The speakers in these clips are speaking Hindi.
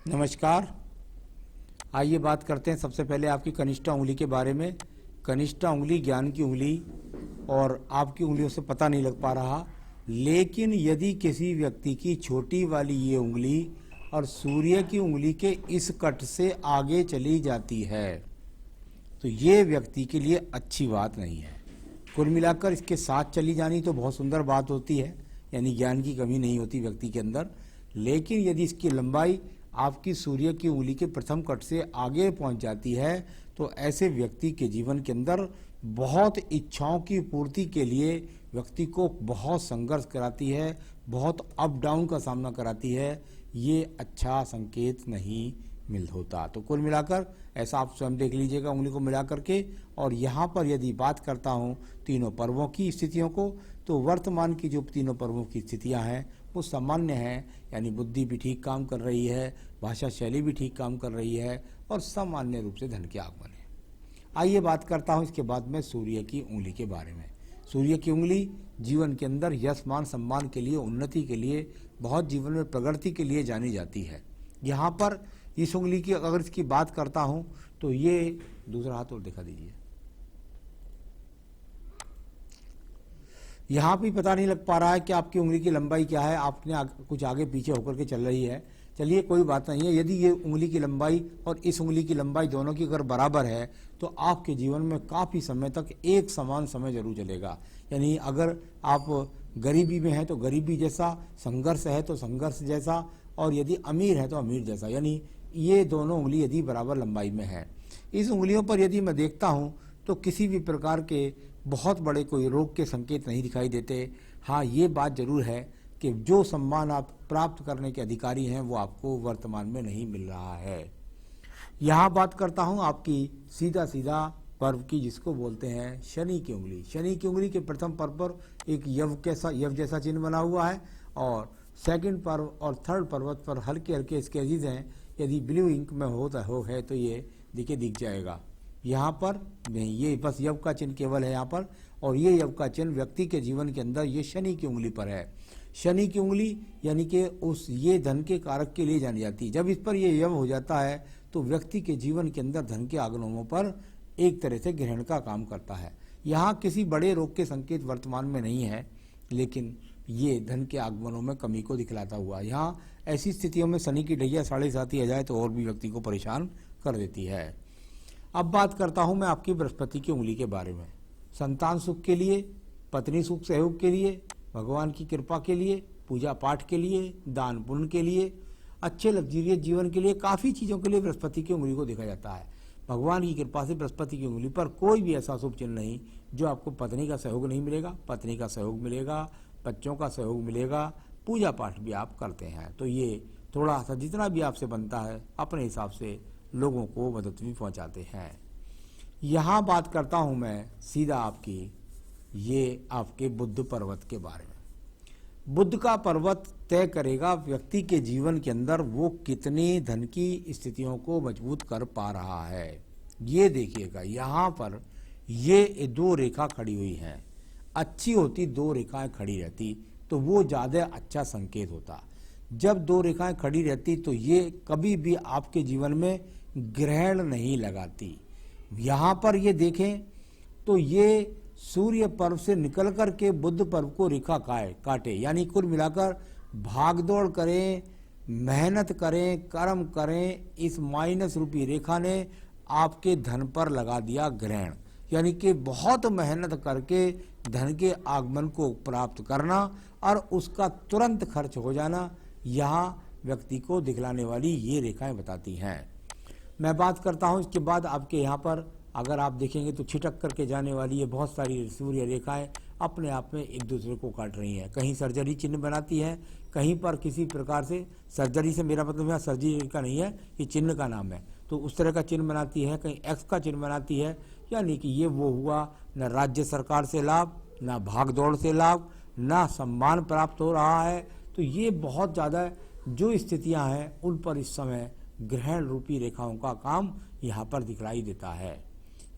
नमस्कार। आइए बात करते हैं सबसे पहले आपकी कनिष्ठा उंगली के बारे में। कनिष्ठा उंगली ज्ञान की उंगली और आपकी उंगलियों से पता नहीं लग पा रहा, लेकिन यदि किसी व्यक्ति की छोटी वाली ये उंगली और सूर्य की उंगली के इस कट से आगे चली जाती है तो ये व्यक्ति के लिए अच्छी बात नहीं है। कुल मिलाकर इसके साथ चली जानी तो बहुत सुंदर बात होती है, यानी ज्ञान की कमी नहीं होती व्यक्ति के अंदर। लेकिन यदि इसकी लंबाई आपकी सूर्य की उंगली के प्रथम कट से आगे पहुंच जाती है तो ऐसे व्यक्ति के जीवन के अंदर बहुत इच्छाओं की पूर्ति के लिए व्यक्ति को बहुत संघर्ष कराती है, बहुत अप डाउन का सामना कराती है। ये अच्छा संकेत नहीं मिल होता। तो कुल मिलाकर ऐसा आप स्वयं देख लीजिएगा उंगली को मिला करके। और यहाँ पर यदि बात करता हूँ तीनों पर्वों की स्थितियों को, तो वर्तमान की जो तीनों पर्वों की स्थितियाँ हैं वो सामान्य हैं, यानी बुद्धि भी ठीक काम कर रही है, भाषा शैली भी ठीक काम कर रही है और सामान्य रूप से धन के आगमन है। आइए बात करता हूँ इसके बाद में सूर्य की उंगली के बारे में। सूर्य की उंगली जीवन के अंदर यश मान सम्मान के लिए, उन्नति के लिए, बहुत जीवन में प्रगति के लिए जानी जाती है। यहाँ पर इस उंगली की अगर इसकी बात करता हूँ तो ये दूसरा हाथ और दिखा दीजिए। यहाँ भी पता नहीं लग पा रहा है कि आपकी उंगली की लंबाई क्या है, आपने कुछ आगे पीछे होकर के चल रही है। चलिए कोई बात नहीं है। यदि ये उंगली की लंबाई और इस उंगली की लंबाई दोनों की अगर बराबर है तो आपके जीवन में काफ़ी समय तक एक समान समय जरूर चलेगा। यानी अगर आप गरीबी में हैं तो गरीबी जैसा, संघर्ष है तो संघर्ष जैसा, और यदि अमीर है तो अमीर जैसा। यानी ये दोनों उंगली यदि बराबर लंबाई में है, इस उंगलियों पर यदि मैं देखता हूँ तो किसी भी प्रकार के बहुत बड़े कोई रोग के संकेत नहीं दिखाई देते। हाँ, ये बात जरूर है कि जो सम्मान आप प्राप्त करने के अधिकारी हैं वो आपको वर्तमान में नहीं मिल रहा है। यहाँ बात करता हूँ आपकी सीधा सीधा पर्व की, जिसको बोलते हैं शनि की उंगली। शनि की उंगली के प्रथम पर्व पर एक यव जैसा चिन्ह बना हुआ है और सेकंड पर्व और थर्ड पर्वत पर हल्के हल्के स्केचेज हैं। यदि ब्लू इंक में है तो ये दिख जाएगा। यहाँ पर नहीं, ये बस यव का चिन्ह केवल है यहाँ पर, और ये यव का चिन्ह व्यक्ति के जीवन के अंदर ये शनि की उंगली पर है। शनि की उंगली यानी कि ये धन के कारक के लिए जानी जाती है। जब इस पर ये यव हो जाता है तो व्यक्ति के जीवन के अंदर धन के आगमनों पर एक तरह से ग्रहण का काम करता है। यहाँ किसी बड़े रोग के संकेत वर्तमान में नहीं है, लेकिन ये धन के आगमनों में कमी को दिखलाता हुआ। यहाँ ऐसी स्थितियों में शनि की ढैया 7.5 आ जाए तो और भी व्यक्ति को परेशान कर देती है। अब बात करता हूँ मैं आपकी बृहस्पति की उंगली के बारे में। संतान सुख के लिए, पत्नी सुख सहयोग के लिए, भगवान की कृपा के लिए, पूजा पाठ के लिए, दान पुण्य के लिए, अच्छे लग्जरियस जीवन के लिए, काफ़ी चीज़ों के लिए बृहस्पति की उंगली को देखा जाता है। भगवान की कृपा से बृहस्पति की उंगली पर कोई भी ऐसा शुभ चिन्ह नहीं जो आपको पत्नी का सहयोग नहीं मिलेगा। पत्नी का सहयोग मिलेगा, बच्चों का सहयोग मिलेगा, पूजा पाठ भी आप करते हैं तो ये थोड़ा सा जितना भी आपसे बनता है अपने हिसाब से लोगों को मदद भी पहुंचाते हैं। यहाँ बात करता हूँ मैं सीधा आपके बुध पर्वत के बारे में। बुध का पर्वत तय करेगा व्यक्ति के जीवन के अंदर वो कितनी धन की स्थितियों को मजबूत कर पा रहा है। ये देखिएगा, यहाँ पर ये 2 रेखा खड़ी हुई हैं। अच्छी होती 2 रेखाएं खड़ी रहती तो वो ज़्यादा अच्छा संकेत होता। जब 2 रेखाएं खड़ी रहती तो ये कभी भी आपके जीवन में ग्रहण नहीं लगाती। यहाँ पर ये देखें तो ये सूर्य पर्व से निकल कर के बुध पर्व को रेखा काटे, यानी कुल मिलाकर भागदौड़ करें, मेहनत करें, कर्म करें, इस माइनस रूपी रेखा ने आपके धन पर लगा दिया ग्रहण। यानी कि बहुत मेहनत करके धन के आगमन को प्राप्त करना और उसका तुरंत खर्च हो जाना, यहाँ व्यक्ति को दिखलाने वाली ये रेखाएं बताती हैं। मैं बात करता हूँ इसके बाद आपके यहाँ पर अगर आप देखेंगे तो छिटक करके जाने वाली ये बहुत सारी सूर्य रेखाएं अपने आप में एक दूसरे को काट रही हैं। कहीं सर्जरी चिन्ह बनाती है, कहीं पर किसी प्रकार से, सर्जरी से मेरा मतलब यहाँ सर्जरी का नहीं है, ये चिन्ह का नाम है, तो उस तरह का चिन्ह बनाती है, कहीं एक्स का चिन्ह बनाती है। यानी कि ये वो हुआ, न राज्य सरकार से लाभ, न भागदौड़ से लाभ, न सम्मान प्राप्त हो रहा है। तो ये बहुत ज़्यादा जो स्थितियाँ हैं उन पर इस समय ग्रहण रूपी रेखाओं का काम यहाँ पर दिखलाई देता है।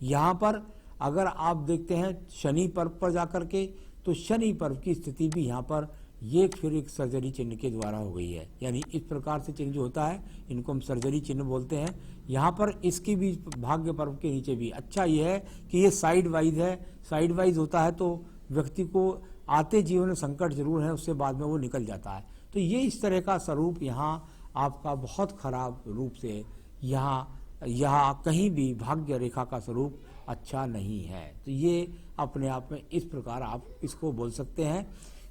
यहाँ पर अगर आप देखते हैं शनि पर्व पर जाकर के तो शनि पर्व की स्थिति भी यहाँ पर ये फिर एक सर्जरी चिन्ह के द्वारा हो गई है। यानी इस प्रकार से चिन्ह जो होता है इनको हम सर्जरी चिन्ह बोलते हैं। यहाँ पर इसकी भी भाग्य पर्व के नीचे भी अच्छा ये है कि ये साइड वाइज है। साइड वाइज होता है तो व्यक्ति को आते जीवन में संकट जरूर है, उससे बाद में वो निकल जाता है। तो ये इस तरह का स्वरूप यहाँ आपका बहुत खराब रूप से यहाँ कहीं भी भाग्य रेखा का स्वरूप अच्छा नहीं है। तो ये अपने आप में इस प्रकार आप इसको बोल सकते हैं।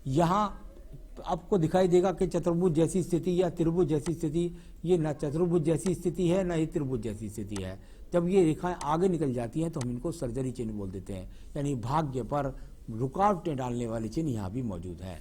यहाँ आपको दिखाई देगा कि चतुर्भुज जैसी स्थिति या त्रिभुज जैसी स्थिति, ये न चतुर्भुज जैसी स्थिति है न ये त्रिभुज जैसी स्थिति है। जब ये रेखाएं आगे निकल जाती हैं तो हम इनको सर्जरी चिन्ह बोल देते हैं। यानी भाग्य पर रुकावटें डालने वाले चिन्ह यहाँ भी मौजूद है।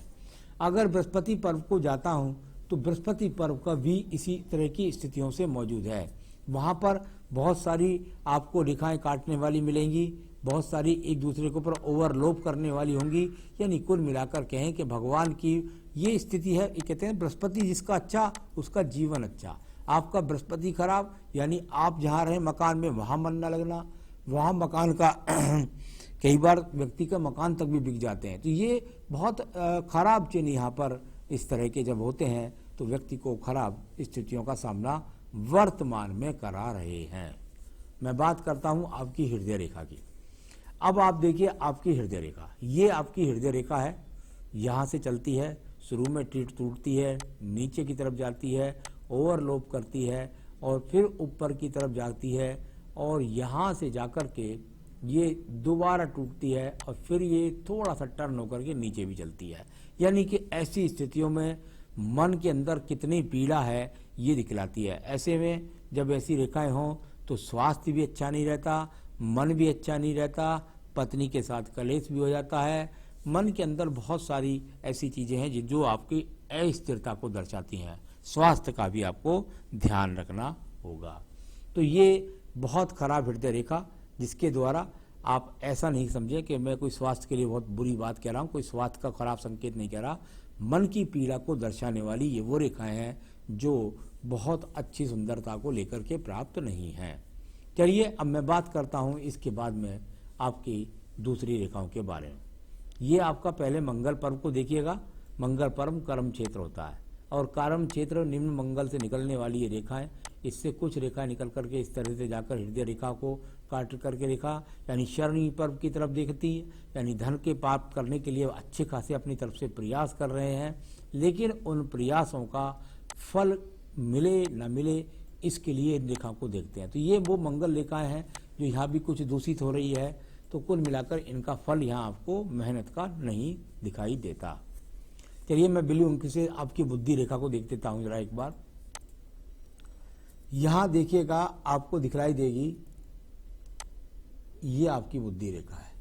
अगर बृहस्पति पर्व को जाता हूँ तो बृहस्पति पर्व का भी इसी तरह की स्थितियों से मौजूद है। वहाँ पर बहुत सारी आपको रेखाएं काटने वाली मिलेंगी, बहुत सारी एक दूसरे के ऊपर ओवरलोप करने वाली होंगी। यानी कुल मिलाकर कहें कि भगवान की ये स्थिति है। ये कहते हैं बृहस्पति जिसका अच्छा उसका जीवन अच्छा। आपका बृहस्पति खराब यानी आप जहाँ रहे मकान में वहाँ मन न लगना, वहाँ मकान का कई बार व्यक्ति का मकान तक भी बिक जाते हैं। तो ये बहुत खराब चिन्ह यहाँ पर इस तरह के जब होते हैं तो व्यक्ति को खराब स्थितियों का सामना वर्तमान में करा रहे हैं। मैं बात करता हूँ आपकी हृदय रेखा की। अब आप देखिए आपकी हृदय रेखा, ये आपकी हृदय रेखा है। यहाँ से चलती है, शुरू में टूटती है, नीचे की तरफ जाती है, ओवरलोप करती है और फिर ऊपर की तरफ जाती है और यहाँ से जाकर के ये दोबारा टूटती है और फिर ये थोड़ा सा टर्न होकर के नीचे भी चलती है। यानी कि ऐसी स्थितियों में मन के अंदर कितनी पीड़ा है ये दिखलाती है। ऐसे में जब ऐसी रेखाएं हों तो स्वास्थ्य भी अच्छा नहीं रहता, मन भी अच्छा नहीं रहता, पत्नी के साथ कलेश भी हो जाता है। मन के अंदर बहुत सारी ऐसी चीजें हैं जो आपकी अस्थिरता को दर्शाती हैं। स्वास्थ्य का भी आपको ध्यान रखना होगा। तो ये बहुत खराब हृदय रेखा जिसके द्वारा आप ऐसा नहीं समझे कि मैं कोई स्वास्थ्य के लिए बहुत बुरी बात कह रहा हूँ, कोई स्वास्थ्य का खराब संकेत नहीं कह रहा। मन की पीड़ा को दर्शाने वाली ये वो रेखाएं हैं जो बहुत अच्छी सुंदरता को लेकर के प्राप्त नहीं हैं। चलिए अब मैं बात करता हूँ इसके बाद में आपकी दूसरी रेखाओं के बारे में। ये आपका पहले मंगल पर्व को देखिएगा। मंगल पर्व कर्म क्षेत्र होता है और कर्म क्षेत्र निम्न मंगल से निकलने वाली ये रेखाएं, इससे कुछ रेखा निकल करके इस तरह से जाकर हृदय रेखा को काट करके रेखा यानी शनि पर्व की तरफ देखती है। यानी धन के प्राप्त करने के लिए अच्छे खासे अपनी तरफ से प्रयास कर रहे हैं, लेकिन उन प्रयासों का फल मिले न मिले इसके लिए इन रेखाओं को देखते हैं। तो ये वो मंगल रेखाएं हैं जो यहाँ भी कुछ दूषित हो रही है। तो कुल मिलाकर इनका फल यहाँ आपको मेहनत का नहीं दिखाई देता। चलिए मैं बिल्ली उनकी से आपकी बुद्धि रेखा को देख देता हूँ जरा एक बार। यहाँ देखिएगा आपको दिखलाई देगी ये आपकी बुद्धि रेखा है।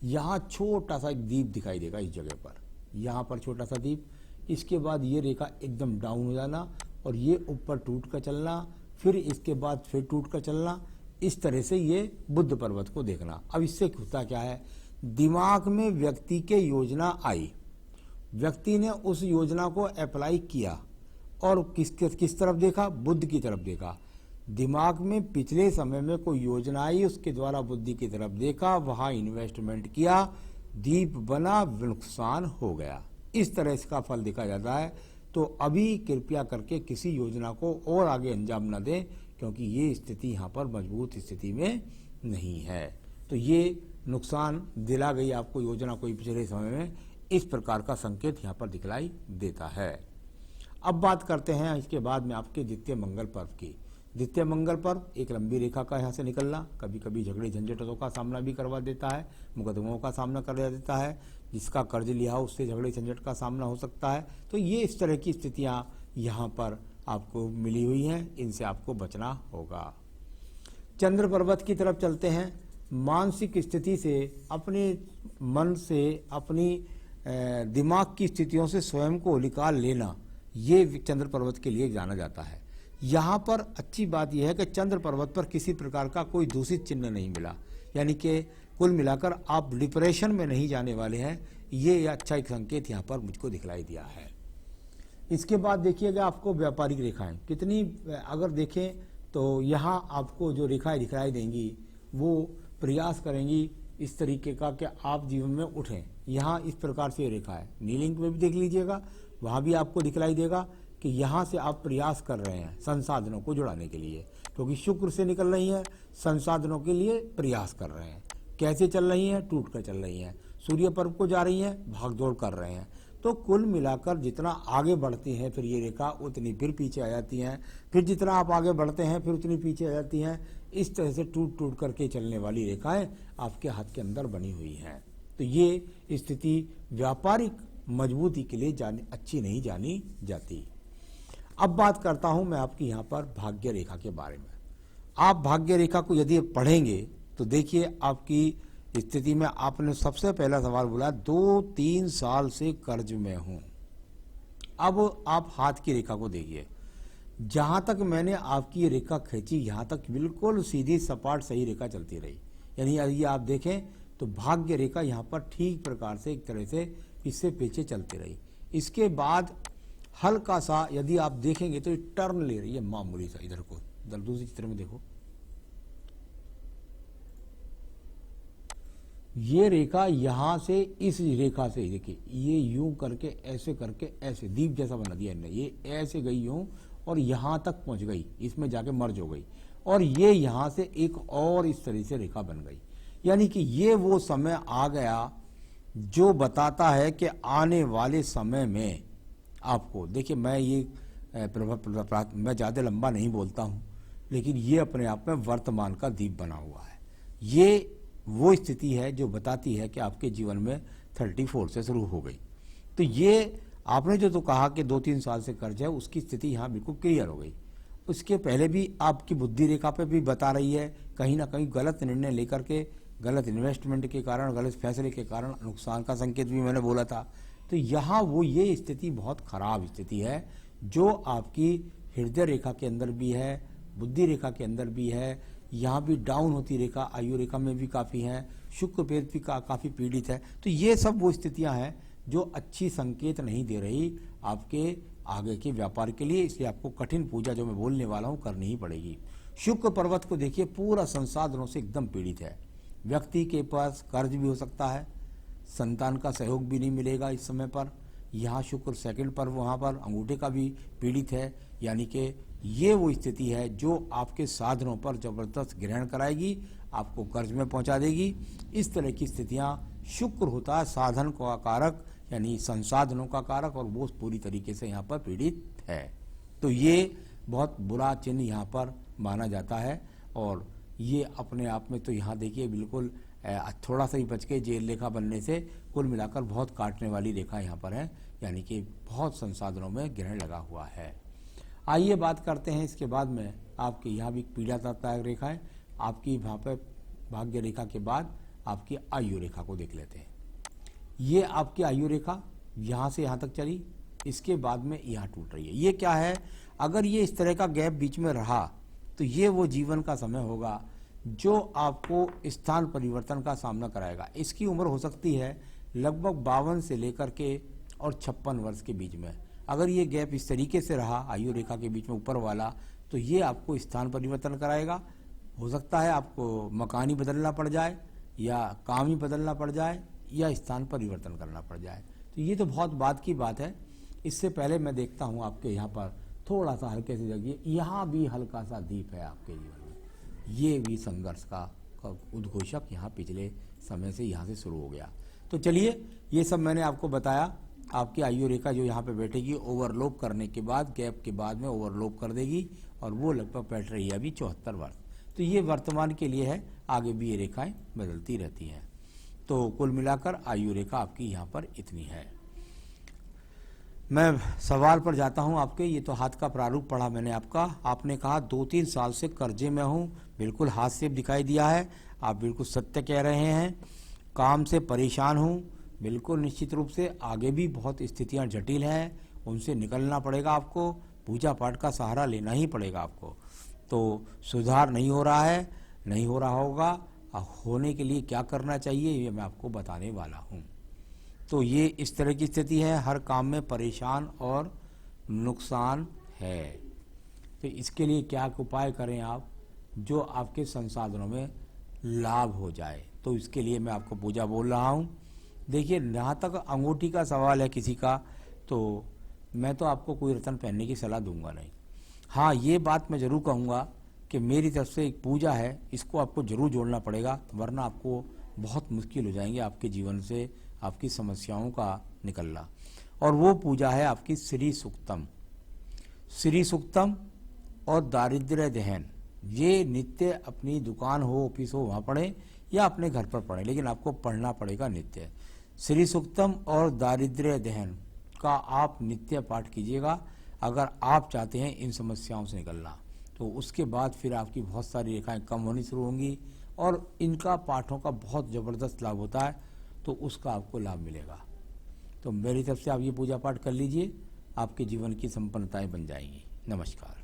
यहाँ छोटा सा एक दीप दिखाई देगा इस जगह पर, यहाँ पर छोटा सा दीप। इसके बाद ये रेखा एकदम डाउन हो जाना और ये ऊपर टूट कर चलना, फिर इसके बाद फिर टूट कर चलना। इस तरह से ये बुद्ध पर्वत को देखना। अब इससे होता क्या है, दिमाग में व्यक्ति के योजना आई, व्यक्ति ने उस योजना को अप्लाई किया और किस तरफ देखा, बुद्ध की तरफ देखा। दिमाग में पिछले समय में कोई योजना आई, उसके द्वारा बुद्धि की तरफ देखा, वहां इन्वेस्टमेंट किया, दीप बना, नुकसान हो गया। इस तरह इसका फल देखा जाता है। तो अभी कृपया करके किसी योजना को और आगे अंजाम न दें, क्योंकि ये स्थिति यहाँ पर मजबूत स्थिति में नहीं है। तो ये नुकसान दिला गई आपको योजना कोई पिछले समय में, इस प्रकार का संकेत यहाँ पर दिखलाई देता है। अब बात करते हैं इसके बाद में आपके द्वितीय मंगल पर्व की। द्वितीय मंगल पर्व एक लंबी रेखा का यहाँ से निकलना कभी कभी झगड़े झंझटों का सामना भी करवा देता है, मुकदमों का सामना करवा देता है, जिसका कर्ज लिया हो उससे झगड़े झंझट का सामना हो सकता है। तो ये इस तरह की स्थितियाँ यहाँ पर आपको मिली हुई हैं, इनसे आपको बचना होगा। चंद्र पर्वत की तरफ चलते हैं। मानसिक स्थिति से, अपने मन से, अपनी दिमाग की स्थितियों से स्वयं को निकाल लेना, ये चंद्र पर्वत के लिए जाना जाता है। यहाँ पर अच्छी बात यह है कि चंद्र पर्वत पर किसी प्रकार का कोई दूषित चिन्ह नहीं मिला, यानी कि कुल मिलाकर आप डिप्रेशन में नहीं जाने वाले हैं। ये अच्छा एक संकेत यहाँ पर मुझको दिखलाई दिया है। इसके बाद देखिएगा आपको व्यापारिक रेखाएं कितनी, अगर देखें तो यहाँ आपको जो रेखाएं दिखलाई देंगी वो प्रयास करेंगी इस तरीके का कि आप जीवन में उठें। यहाँ इस प्रकार से रेखा है, नीलिंक में भी देख लीजिएगा, वहाँ भी आपको दिखलाई देगा कि यहाँ से आप प्रयास कर रहे हैं संसाधनों को जुड़ाने के लिए, क्योंकि शुक्र से निकल रही हैं, संसाधनों के लिए प्रयास कर रहे हैं। कैसे चल रही हैं? टूट कर चल रही हैं। सूर्य पर्व को जा रही हैं, भागदौड़ कर रहे हैं। तो कुल मिलाकर जितना आगे बढ़ती हैं फिर ये रेखा उतनी फिर पीछे आ जाती हैं, फिर जितना आप आगे बढ़ते हैं फिर उतनी पीछे आ जाती हैं। इस तरह से टूट टूट करके चलने वाली रेखाएं आपके हाथ के अंदर बनी हुई हैं। तो ये स्थिति व्यापारिक मजबूती के लिए अच्छी नहीं जानी जाती। अब बात करता हूं मैं आपकी यहाँ पर भाग्य रेखा के बारे में। आप भाग्य रेखा को यदि पढ़ेंगे तो देखिए आपकी स्थिति में आपने सबसे पहला सवाल बोला 2-3 साल से कर्ज में हूं। अब आप हाथ की रेखा को देखिए, जहां तक मैंने आपकी ये रेखा खींची यहां तक बिल्कुल सीधी सपाट सही रेखा चलती रही। यानी यदि आप देखें तो भाग्य रेखा यहाँ पर ठीक प्रकार से एक तरह से इससे पीछे चलती रही। इसके बाद हल्का सा यदि आप देखेंगे तो टर्न ले रही है मामूली सा, इधर को, इधर दूसरी चित्र में देखो, ये रेखा यहां से इस रेखा से देखिए, ये यूं करके ऐसे दीप जैसा बना दिया इन्होंने, ये ऐसे गई यूं और यहां तक पहुंच गई, इसमें जाके मर्ज हो गई, और ये यहां से एक और इस तरह से रेखा बन गई। यानी कि ये वो समय आ गया जो बताता है कि आने वाले समय में आपको, देखिए मैं ये मैं ज़्यादा लंबा नहीं बोलता हूँ, लेकिन ये अपने आप में वर्तमान का दीप बना हुआ है। ये वो स्थिति है जो बताती है कि आपके जीवन में 34 से शुरू हो गई। तो ये आपने जो तो कहा कि 2-3 साल से कर्ज है, उसकी स्थिति यहाँ बिल्कुल क्लियर हो गई। उसके पहले भी आपकी बुद्धि रेखा पे भी बता रही है, कहीं ना कहीं गलत निर्णय लेकर के, गलत इन्वेस्टमेंट के कारण, गलत फैसले के कारण नुकसान का संकेत भी मैंने बोला था। तो यहाँ वो ये स्थिति बहुत खराब स्थिति है जो आपकी हृदय रेखा के अंदर भी है, बुद्धि रेखा के अंदर भी है, यहाँ भी डाउन होती रेखा आयु रेखा में भी काफ़ी है, शुक्र पेट भी काफ़ी पीड़ित है। तो ये सब वो स्थितियाँ हैं जो अच्छी संकेत नहीं दे रही आपके आगे के व्यापार के लिए। इसलिए आपको कठिन पूजा जो मैं बोलने वाला हूँ करनी ही पड़ेगी। शुक्र पर्वत को देखिए पूरा संसाधनों से एकदम पीड़ित है। व्यक्ति के पास कर्ज भी हो सकता है, संतान का सहयोग भी नहीं मिलेगा इस समय पर। यहाँ शुक्र सेकंड पर वहाँ पर अंगूठे का भी पीड़ित है। यानी कि ये वो स्थिति है जो आपके साधनों पर जबरदस्त ग्रहण कराएगी, आपको कर्ज में पहुंचा देगी। इस तरह की स्थितियां, शुक्र होता है साधन का कारक यानी संसाधनों का कारक, और वो पूरी तरीके से यहाँ पर पीड़ित है। तो ये बहुत बुरा चिन्ह यहाँ पर माना जाता है। और ये अपने आप में तो यहाँ देखिए बिल्कुल थोड़ा सा ही बच के जेल रेखा बनने से कुल मिलाकर बहुत काटने वाली रेखा यहाँ पर है, यानी कि बहुत संसाधनों में ग्रहण लगा हुआ है। आइए बात करते हैं इसके बाद में आपके यहाँ भी पीड़ादायक रेखा है। आपकी वहाँ पर भाग्य रेखा के बाद आपकी आयु रेखा को देख लेते हैं। ये आपकी आयु रेखा यहाँ से यहाँ तक चली, इसके बाद में यहाँ टूट रही है। ये क्या है? अगर ये इस तरह का गैप बीच में रहा तो ये वो जीवन का समय होगा जो आपको स्थान परिवर्तन का सामना कराएगा। इसकी उम्र हो सकती है लगभग 52 से लेकर के और 56 वर्ष के बीच में। अगर ये गैप इस तरीके से रहा आयु रेखा के बीच में ऊपर वाला, तो ये आपको स्थान परिवर्तन कराएगा। हो सकता है आपको मकान ही बदलना पड़ जाए, या काम ही बदलना पड़ जाए, या स्थान परिवर्तन करना पड़ जाए। तो ये तो बहुत बाद की बात है। इससे पहले मैं देखता हूँ आपके यहाँ पर थोड़ा सा हल्के से जगह, यहाँ भी हल्का सा दीप है आपके जीवन में। ये भी संघर्ष का उद्घोषक यहाँ पिछले समय से यहाँ से शुरू हो गया। तो चलिए, ये सब मैंने आपको बताया। आपकी आयु रेखा जो यहाँ पे बैठेगी ओवरलोप करने के बाद, गैप के बाद में ओवरलोप कर देगी, और वो लगभग बैठ रही है अभी 74 वर्ष। तो ये वर्तमान के लिए है, आगे भी ये रेखाएं बदलती रहती हैं। तो कुल मिलाकर आयु रेखा आपकी यहाँ पर इतनी है। मैं सवाल पर जाता हूँ आपके। ये तो हाथ का प्रारूप पढ़ा मैंने आपका। आपने कहा 2-3 साल से कर्जे में हूँ, बिल्कुल हाथ से दिखाई दिया है, आप बिल्कुल सत्य कह रहे हैं। काम से परेशान हूँ, बिल्कुल निश्चित रूप से आगे भी बहुत स्थितियाँ जटिल हैं, उनसे निकलना पड़ेगा आपको, पूजा पाठ का सहारा लेना ही पड़ेगा आपको। तो सुधार नहीं हो रहा है, नहीं हो रहा होगा, होने के लिए क्या करना चाहिए ये मैं आपको बताने वाला हूँ। तो ये इस तरह की स्थिति है, हर काम में परेशान और नुकसान है। तो इसके लिए क्या उपाय करें आप जो आपके संसाधनों में लाभ हो जाए। तो इसके लिए मैं आपको पूजा बोल रहा हूँ। देखिए, जहाँ तक अंगूठी का सवाल है किसी का, तो मैं तो आपको कोई रत्न पहनने की सलाह दूंगा नहीं। हाँ, ये बात मैं जरूर कहूँगा कि मेरी तरफ से एक पूजा है, इसको आपको जरूर जोड़ना पड़ेगा, वरना आपको बहुत मुश्किल हो जाएंगे आपके जीवन से आपकी समस्याओं का निकलना। और वो पूजा है आपकी श्री सूक्तम। श्री सूक्तम और दारिद्र्य दहन, ये नित्य अपनी दुकान हो, ऑफिस हो, वहाँ पढ़ें या अपने घर पर पढ़ें, लेकिन आपको पढ़ना पड़ेगा नित्य। श्री सूक्तम और दारिद्र्य दहन का आप नित्य पाठ कीजिएगा अगर आप चाहते हैं इन समस्याओं से निकलना। तो उसके बाद फिर आपकी बहुत सारी रेखाएं कम होनी शुरू होंगी और इनका पाठों का बहुत ज़बरदस्त लाभ होता है, तो उसका आपको लाभ मिलेगा। तो मेरी तरफ से आप ये पूजा पाठ कर लीजिए, आपके जीवन की संपन्नताएं बन जाएंगी। नमस्कार।